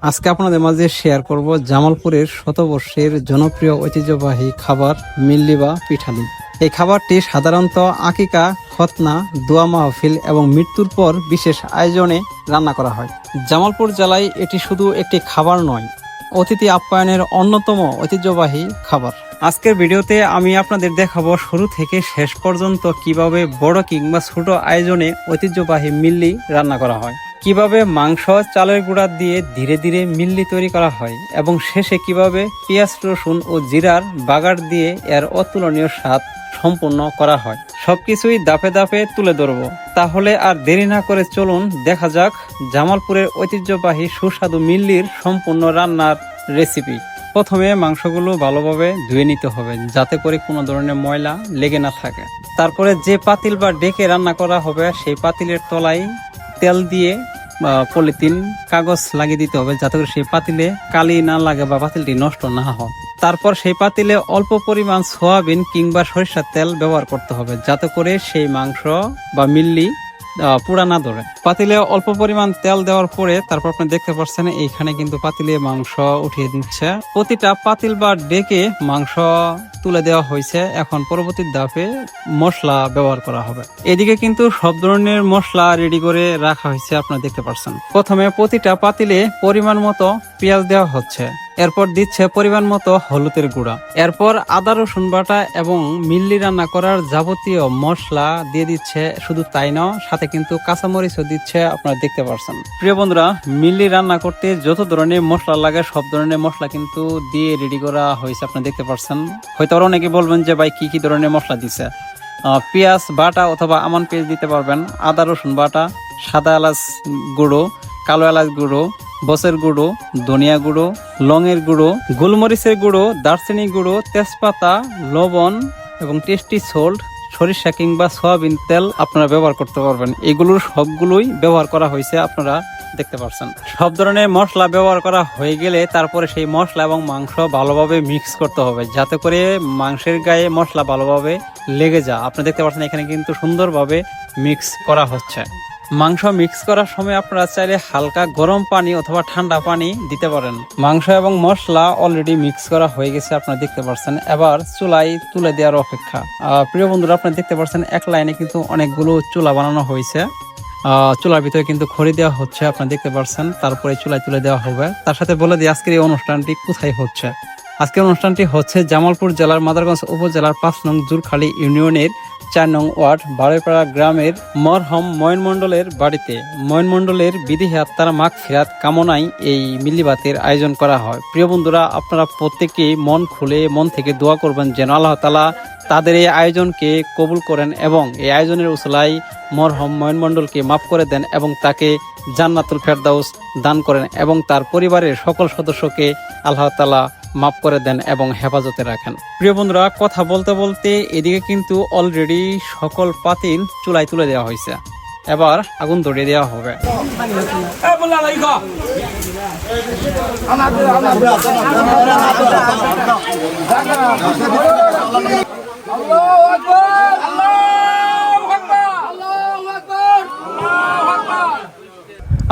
আজকে আপনাদের মাঝে শেয়ার করব জামালপুরের শতবর্ষের জনপ্রিয় ঐতিহ্যবাহী খাবার মিল্লি বা পিঠালি। এই খাবারটি সাধারণত আকিকা, খতনা, দোয়া মাহফিল এবং মৃত্যুর পর বিশেষ আয়োজনে রান্না করা হয়। জামালপুর জেলায় এটি শুধু একটি খাবার নয়, অতিথি আপ্যায়নের অন্যতম ঐতিহ্যবাহী খাবার। আজকের ভিডিওতে আমি আপনাদের দেখাবো শুরু থেকে শেষ পর্যন্ত কিভাবে বড় কিংবা ছোট আয়োজনে ঐতিহ্যবাহী মিল্লি রান্না করা হয়, কিভাবে মাংস চালের গুঁড়া দিয়ে ধীরে ধীরে মিল্লি তৈরি করা হয় এবং শেষে কিভাবে পেঁয়াজ, রসুন ও জিরার বাগার দিয়ে এর অতুলনীয় স্বাদ সম্পূর্ণ করা হয়। সবকিছুই ধাপে ধাপে তুলে ধরবো। তাহলে আর দেরি না করে চলুন দেখা যাক জামালপুরের ঐতিহ্যবাহী সুস্বাদু মিল্লির সম্পূর্ণ রান্নার রেসিপি। প্রথমে মাংসগুলো ভালোভাবে ধুয়ে নিতে হবে যাতে করে কোনো ধরনের ময়লা লেগে না থাকে। তারপরে যে পাতিল বা ডেকে রান্না করা হবে সেই পাতিলের তলায় তেল দিয়ে পলিথিন কাগজ লাগিয়ে দিতে হবে যাতে করে সেই পাতিলে কালি না লাগে বা পাতিলটি নষ্ট না হয়। তারপর সেই পাতিলে অল্প পরিমাণ সয়াবিন কিংবা সরিষার তেল ব্যবহার করতে হবে যাতে করে সেই মাংস বা মিল্লি পুড়া না ধরে। পাতিলে অল্প পরিমাণ তেল দেওয়ার পরে তারপর আপনি দেখতে পাচ্ছেন এইখানে কিন্তু পাতিলে মাংস উঠিয়ে দিচ্ছে। প্রতিটা পাতিল বা ডেকে মাংস তুলে দেওয়া হয়েছে। এখন পরবর্তী ধাপে মশলা ব্যবহার করা হবে। এদিকে কিন্তু সব ধরনের মশলা রেডি করে রাখা হয়েছে, আপনারা দেখতে পাচ্ছেন। প্রথমে প্রতিটা পাতিলে পরিমাণ মতো পেঁয়াজ দেওয়া হচ্ছে, এরপর দিচ্ছে পরিমাণ মতো হলুদের গুঁড়া, এরপর আদা রসুন বাটা এবং মিল্লি রান্না করার যাবতীয় মশলা দিয়ে দিচ্ছে। শুধু তাই নয়, সাথে কিন্তু কাঁচামরিচও দিচ্ছে, আপনারা দেখতে পাচ্ছেন। প্রিয় বন্ধুরা, মিল্লি রান্না করতে যত ধরনের মশলা লাগে সব ধরনের মশলা কিন্তু দিয়ে রেডি করা হয়েছে, আপনারা দেখতে পাচ্ছেন। হয়তো আরো অনেকে বলবেন যে ভাই কি কি ধরনের মশলা দিছে। পেঁয়াজ বাটা অথবা আমান পেঁয়াজ দিতে পারবেন, আদা রসুন বাটা, সাদা এলাচ গুঁড়ো, কালো এলাচ গুঁড়ো, বসের গুঁড়ো, ধনিয়া গুঁড়ো, লঙের গুঁড়ো, গোলমরিচের গুঁড়ো, দারচিনি গুঁড়ো, তেজপাতা, লবণ এবং টেস্টি সল্ট, সরিষা কিংবা সয়াবিন তেল আপনারা ব্যবহার করতে পারবেন। এগুলোর সবগুলোই ব্যবহার করা হয়েছে, আপনারা দেখতে পাচ্ছেন। সব ধরনের মশলা ব্যবহার করা হয়ে গেলে তারপরে সেই মশলা এবং মাংস ভালোভাবে মিক্স করতে হবে যাতে করে মাংসের গায়ে মশলা ভালোভাবে লেগে যায়। আপনি দেখতে পাচ্ছেন এখানে কিন্তু সুন্দরভাবে মিক্স করা হচ্ছে। মাংস মিক্স করার সময় আপনারা চাইলে হালকা গরম পানি অথবা ঠান্ডা পানি দিতে পারেন। মাংস এবং মশলা অলরেডি মিক্স করা হয়ে গেছে, আপনারা দেখতে পাচ্ছেন। এবার চুলায় তুলে দেওয়ার অপেক্ষা। প্রিয় বন্ধুরা, আপনারা দেখতে পাচ্ছেন এক লাইনে কিন্তু অনেকগুলো চুলা বানানো হয়েছে। চুলার ভিতরে কিন্তু খড়ি দেওয়া হচ্ছে, আপনারা দেখতে পাচ্ছেন। তারপরে চুলায় তুলে দেওয়া হবে। তার সাথে বলে দিই আজকের এই অনুষ্ঠানটি কোথায় হচ্ছে। আজকের অনুষ্ঠানটি হচ্ছে জামালপুর জেলার মাদারগঞ্জ উপজেলার 5 নং জুরখালী ইউনিয়নের 4 নং ওয়ার্ড বারোপাড়া গ্রামের মরহম ময়ন মণ্ডলের বাড়িতে। ময়ন মণ্ডলের বিদেহী আত্মার মাগফিরাত কামনায় এই মিল্লিবাতের আয়োজন করা হয়। প্রিয় বন্ধুরা, আপনারা প্রত্যেকেই মন খুলে মন থেকে দোয়া করবেন যেন আল্লাহ তাআলা তাদের এই আয়োজনকে কবুল করেন এবং এই আয়োজনের উসিলায় মরহম ময়ন মণ্ডলকে মাফ করে দেন এবং তাকে জান্নাতুল ফেরদাউস দান করেন এবং তার পরিবারের সকল সদস্যকে আল্লাহ তাআলা মাফ করে দেন এবং হেফাজতে রাখেন। প্রিয় বন্ধুরা, কথা বলতে বলতে এদিকে কিন্তু অলরেডি সকল পাতিল চুলায় তুলে দেওয়া হয়েছে। এবার আগুন ধরিয়ে দেওয়া হবে।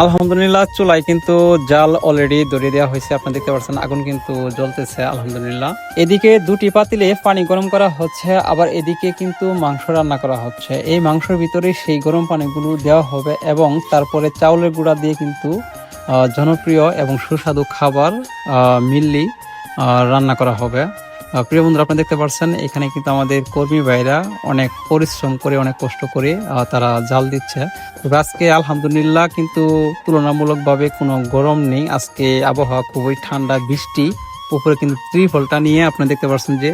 আলহামদুলিল্লাহ, চুলায় কিন্তু জাল অলরেডি ধরিয়ে দেওয়া হয়েছে, আপনারা দেখতে পাচ্ছেন। আগুন কিন্তু জ্বলতেছে আলহামদুলিল্লাহ। এদিকে দুটি পাতিলে পানি গরম করা হচ্ছে, আবার এদিকে কিন্তু মাংস রান্না করা হচ্ছে। এই মাংসের ভিতরে সেই গরম পানিগুলো দেওয়া হবে এবং তারপরে চাউলের গুঁড়া দিয়ে কিন্তু জনপ্রিয় এবং সুস্বাদু খাবার মিল্লি রান্না করা হবে। প্রিয় বন্ধুরা, আপনি দেখতে পাচ্ছেন এখানে কিন্তু আমাদের কর্মী ভাইরা অনেক পরিশ্রম করে অনেক কষ্ট করে তারা জাল দিচ্ছে। তবে আজকে আলহামদুলিল্লাহ কিন্তু তুলনামূলকভাবে কোনো গরম নেই। আজকে আবহাওয়া খুবই ঠান্ডা, বৃষ্টি। উপরে কিন্তু ত্রিফলটা নিয়ে আপনি দেখতে পাচ্ছেন যে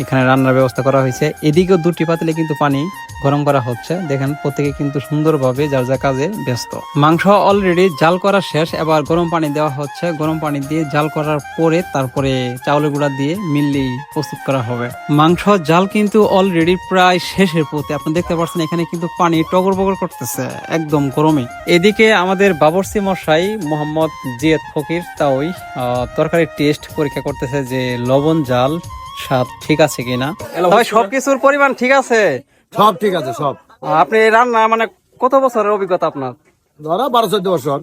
এখানে রান্নার ব্যবস্থা করা হয়েছে। এদিকেও দুটি পাতিলে কিন্তু পানি গরম করা হচ্ছে। দেখেন প্রত্যেকে কিন্তু সুন্দরভাবে যার যা কাজে ব্যস্ত। মাংস অলরেডি জাল করা শেষ, এবার গরম পানি দেওয়া হচ্ছে। গরম পানি দিয়ে জাল করার পরে তারপরে চাউলের গুঁড়া দিয়ে মিল্লি প্রস্তুত করা হবে। মাংস জাল কিন্তু অলরেডি প্রায় শেষের পথে। আপনি দেখতে পাচ্ছেন এখানে কিন্তু পানি টগর বগর করতেছে একদম গরমে। এদিকে আমাদের বাবরচি মশাই মোহাম্মদ জিয়াদ ফকির তাওই তরকারির টেস্ট পরীক্ষা করতেছে যে লবণ জাল স্বাদ ঠিক আছে কিনা। সবকিছুর পরিমাণ ঠিক আছে? সব ঠিক আছে সব। আপনি রান্না মানে কত বছরের অভিজ্ঞতা আপনার? ধরা 12-14 বছর।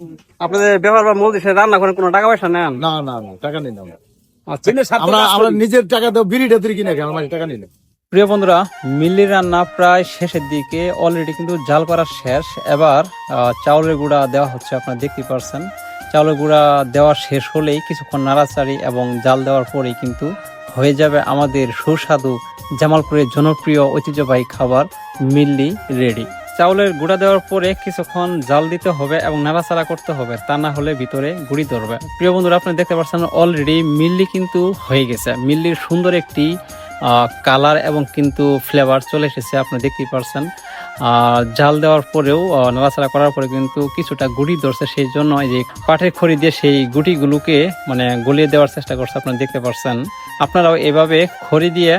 আপনাদের ব্যবহার বা মূল দেশে রান্না করেন, কোনো টাকা পয়সা নেন? না না না, টাকা নিই না আমরা। আচ্ছা। আমরা নিজের টাকা দেবো, বিড়িটা তুই কিনে খাই, আমার টাকা নিই না। প্রিয় বন্ধুরা, মিল্লির রান্না প্রায় শেষের দিকে, অলরেডি কিন্তু জাল করা শেষ। এবার চাউলের গুঁড়া দেওয়া হচ্ছে, আপনারা দেখতে পাচ্ছেন। চাউলের গুঁড়া দেওয়া শেষ হলেই কিছুক্ষণ নাড়াচাড়ি এবং জাল দেওয়ার পরেই কিন্তু হয়ে যাবে আমাদের সুস্বাদু জামালপুরের জনপ্রিয় ঐতিহ্যবাহী খাবার মিল্লি রেডি। চাউলের গুঁড়া দেওয়ার পরে কিছুক্ষণ জাল দিতে হবে এবং নাড়াচাড়া করতে হবে, তা না হলে ভিতরে গুঁড়ি ধরবে। প্রিয় বন্ধুরা, আপনি দেখতে পাচ্ছেন অলরেডি মিল্লি কিন্তু হয়ে গেছে। মিল্লির সুন্দর একটি কালার এবং কিন্তু ফ্লেভার চলে এসেছে, আপনি দেখতেই পারছেন। জাল দেওয়ার পরেও নাড়াচাড়া করার পরে কিন্তু কিছুটা গুঁড়ি ধরছে, সেই জন্য এই যে পাটের খড়ি দিয়ে সেই গুটিগুলোকে মানে গলিয়ে দেওয়ার চেষ্টা করছে, আপনারা দেখতে পাচ্ছেন। আপনারাও এভাবে খড়ি দিয়ে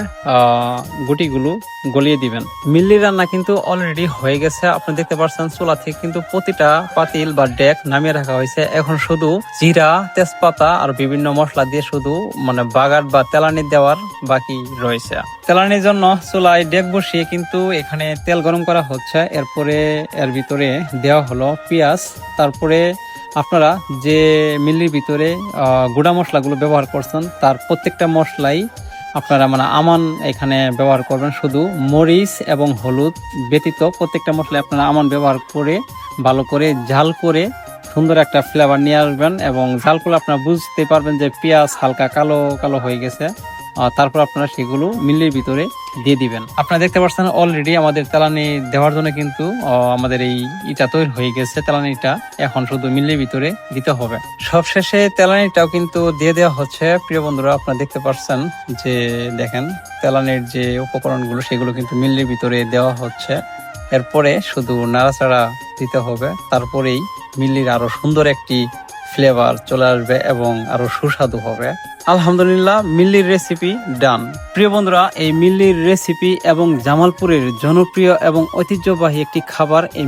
গুটিগুলো গলিয়ে দিবেন। মিল্লি রান্না কিন্তু অলরেডি হয়ে গেছে, আপনি দেখতে পাচ্ছেন। চুলা থেকে কিন্তু প্রতিটা পাতিল বা ডেক নামিয়ে রাখা হয়েছে। এখন শুধু জিরা, তেজপাতা আর বিভিন্ন মশলা দিয়ে শুধু মানে বাগার বা তেলানি দেওয়ার বাকি রয়েছে। তেলানির জন্য চুলায় ডেক বসিয়ে কিন্তু এখানে তেল গরম করা হচ্ছে। এরপরে এর ভিতরে দেওয়া হলো পেঁয়াজ। তারপরে আপনারা যে মিল্লির ভিতরে গুঁড়া মশলাগুলো ব্যবহার করছেন, তার প্রত্যেকটা মশলাই আপনারা মানে আমান এখানে ব্যবহার করবেন। শুধু মরিচ এবং হলুদ ব্যতীত প্রত্যেকটা মশলা আপনারা আমান ব্যবহার করে ভালো করে ঝাল করে সুন্দর একটা ফ্লেভার নিয়ে আসবেন। এবং ঝাল করলে আপনারা বুঝতে পারবেন যে পেঁয়াজ হালকা কালো কালো হয়ে গেছে। তারপর আপনারা সেগুলো মিল্লির ভিতরে দিয়ে দিবেন। আপনারা দেখতে পাচ্ছেন অলরেডি আমাদের তেলানি দেওয়ার জন্য কিন্তু আমাদের এই ইটা তৈরি হয়ে গেছে। তেলানিটা এখন শুধু মিল্লির ভিতরে দিতে হবে। সবশেষে তেলানিটাও কিন্তু দিয়ে দেওয়া হচ্ছে। প্রিয় বন্ধুরা, আপনারা দেখতে পাচ্ছেন যে দেখেন তেলানির যে উপকরণগুলো সেগুলো কিন্তু মিল্লির ভিতরে দেওয়া হচ্ছে। এরপরে শুধু নাড়াচাড়া দিতে হবে, তারপরেই মিল্লির আরো সুন্দর একটি ফ্লেভার চলে আসবে এবং আরো সুস্বাদু হবে। আলহামদুলিল্লাহ, মিল্লির রেসিপি ডান। প্রিয় বন্ধুরা, এই মিল্লির রেসিপি এবং জামালপুরের জনপ্রিয় এবং ঐতিহ্যবাহী একটি খাবার এই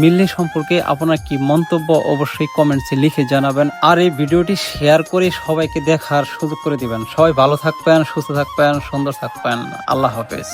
মিল্লি সম্পর্কে আপনার কি মন্তব্য অবশ্যই কমেন্টসে লিখে জানাবেন। আর এই ভিডিওটি শেয়ার করে সবাইকে দেখার সুযোগ করে দিবেন। সবাই ভালো থাকবেন, সুস্থ থাকবেন, সুন্দর থাকবেন। আল্লাহ হাফেজ।